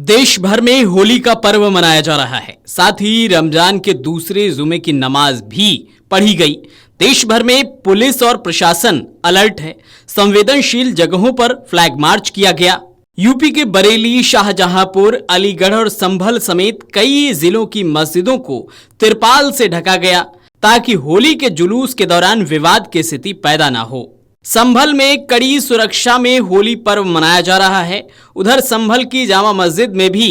देश भर में होली का पर्व मनाया जा रहा है। साथ ही रमजान के दूसरे जुमे की नमाज भी पढ़ी गई। देश भर में पुलिस और प्रशासन अलर्ट है। संवेदनशील जगहों पर फ्लैग मार्च किया गया। यूपी के बरेली, शाहजहांपुर, अलीगढ़ और संभल समेत कई जिलों की मस्जिदों को तिरपाल से ढका गया ताकि होली के जुलूस के दौरान विवाद की स्थिति पैदा न हो। संभल में कड़ी सुरक्षा में होली पर्व मनाया जा रहा है। उधर संभल की जामा मस्जिद में भी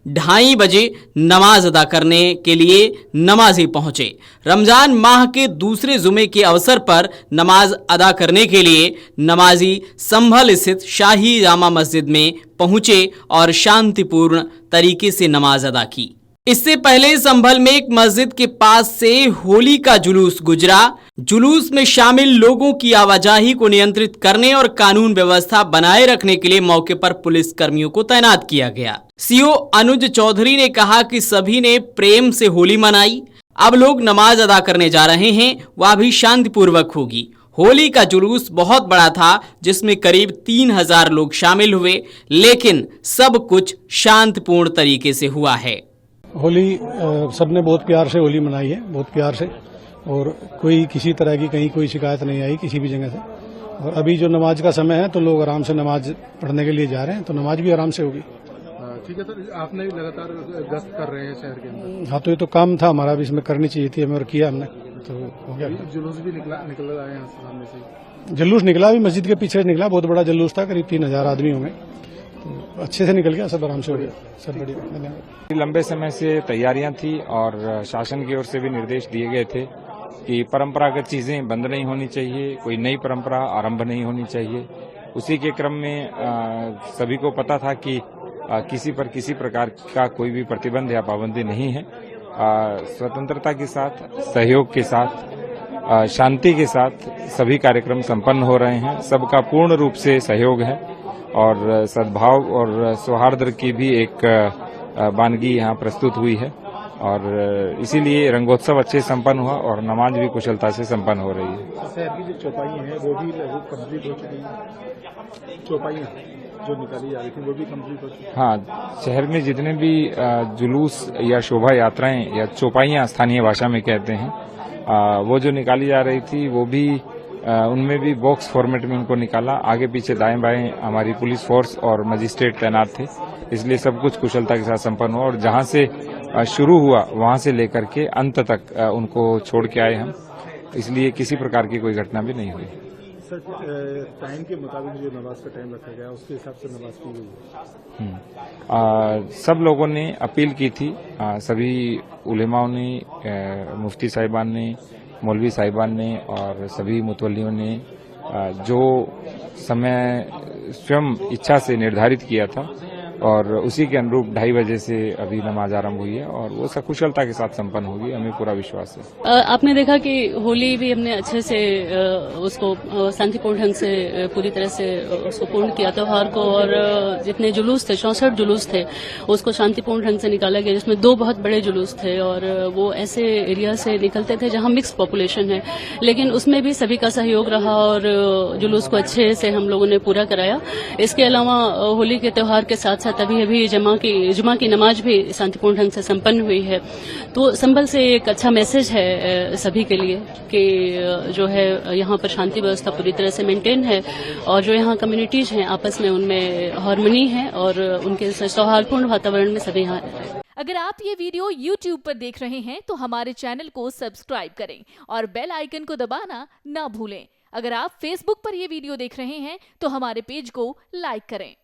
2:30 बजे नमाज अदा करने के लिए नमाजी पहुंचे। रमजान माह के दूसरे जुमे के अवसर पर नमाज अदा करने के लिए नमाजी संभल स्थित शाही जामा मस्जिद में पहुंचे और शांतिपूर्ण तरीके से नमाज अदा की। इससे पहले संभल में एक मस्जिद के पास से होली का जुलूस गुजरा। जुलूस में शामिल लोगों की आवाजाही को नियंत्रित करने और कानून व्यवस्था बनाए रखने के लिए मौके पर पुलिस कर्मियों को तैनात किया गया। सीओ अनुज चौधरी ने कहा कि सभी ने प्रेम से होली मनाई। अब लोग नमाज अदा करने जा रहे हैं, वह भी शांतिपूर्वक होगी। होली का जुलूस बहुत बड़ा था जिसमें करीब 3000 लोग शामिल हुए, लेकिन सब कुछ शांतिपूर्ण तरीके से हुआ है। होली सबने बहुत प्यार से होली मनाई है, बहुत प्यार से, और कोई किसी तरह की कहीं कोई शिकायत नहीं आई किसी भी जगह से। और अभी जो नमाज का समय है तो लोग आराम से नमाज पढ़ने के लिए जा रहे हैं, तो नमाज भी आराम से होगी। ठीक है सर, आपने लगातार गश्त कर रहे हैं शहर के अंदर। हाँ, तो ये तो काम था हमारा भी, इसमें करनी चाहिए थी हमें और किया हमने, तो हो गया। जुलूस भी निकल रहा है यहाँ सामने से। जुलूस निकला भी मस्जिद के पीछे निकला, बहुत बड़ा जुलूस था, करीब 3000 आदमी होंगे, तो अच्छे से निकल गया, सब आराम से हो गया, सब बढ़िया। लंबे समय से तैयारियां थी और शासन की ओर से भी निर्देश दिए गए थे कि परंपरागत चीजें बंद नहीं होनी चाहिए, कोई नई परंपरा आरंभ नहीं होनी चाहिए। उसी के क्रम में सभी को पता था कि किसी पर किसी प्रकार का कोई भी प्रतिबंध या पाबंदी नहीं है। स्वतंत्रता के साथ, सहयोग के साथ, शांति के साथ सभी कार्यक्रम संपन्न हो रहे हैं। सबका पूर्ण रूप से सहयोग है और सद्भाव और सौहार्द की भी एक वानगी यहाँ प्रस्तुत हुई है और इसीलिए रंगोत्सव अच्छे संपन्न हुआ और नमाज भी कुशलता से संपन्न हो रही है। शहर की जो चौपाई है वो भी लगभग कंप्लीट हो चुकी है। चौपाइयाँ जो निकाली जा रही थी वो भी कंप्लीट हो चुकी है। हाँ, शहर में जितने भी जुलूस या शोभा यात्राएं या चौपाइयाँ स्थानीय भाषा में कहते हैं, वो जो निकाली जा रही थी वो भी उनमें भी बॉक्स फॉर्मेट में उनको निकाला। आगे पीछे दाएं बाएं हमारी पुलिस फोर्स और मजिस्ट्रेट तैनात थे, इसलिए सब कुछ कुशलता के साथ संपन्न हुआ और जहां से शुरू हुआ वहां से लेकर के अंत तक उनको छोड़ के आए हम, इसलिए किसी प्रकार की कोई घटना भी नहीं हुई। सर, टाइम के मुताबिक जो नमाज का टाइम रखा गया उसके हिसाब से नमाज की गई है। सब लोगों ने अपील की थी, सभी उलेमाओं ने, मुफ्ती साहिबान ने, मौलवी साहिबान ने और सभी मुतवल्लियों ने जो समय स्वयं इच्छा से निर्धारित किया था और उसी के अनुरूप 2:30 बजे से अभी नमाज आरंभ हुई है और वो सकुशलता के साथ संपन्न होगी, हमें पूरा विश्वास है। आपने देखा कि होली भी हमने अच्छे से उसको शांतिपूर्ण ढंग से पूरी तरह से उसको पूर्ण किया त्योहार को, और जितने जुलूस थे 64 जुलूस थे उसको शांतिपूर्ण ढंग से निकाला गया, जिसमें 2 बहुत बड़े जुलूस थे और वो ऐसे एरिया से निकलते थे जहां मिक्स पॉपुलेशन है, लेकिन उसमें भी सभी का सहयोग रहा और जुलूस को अच्छे से हम लोगों ने पूरा कराया। इसके अलावा होली के त्योहार के साथ अभी जुमा की नमाज भी शांतिपूर्ण ढंग से संपन्न हुई है। तो संभल से एक अच्छा मैसेज है सभी के लिए कि जो है यहाँ पर शांति व्यवस्था पूरी तरह से मेंटेन है और जो यहाँ कम्युनिटीज हैं आपस में उनमें हार्मनी है और उनके सौहार्दपूर्ण वातावरण में सभी यहाँ रहते हैं। अगर आप ये वीडियो YouTube पर देख रहे हैं तो हमारे चैनल को सब्सक्राइब करें और बेल आइकन को दबाना ना भूलें। अगर आप Facebook पर ये वीडियो देख रहे हैं तो हमारे पेज को लाइक करें।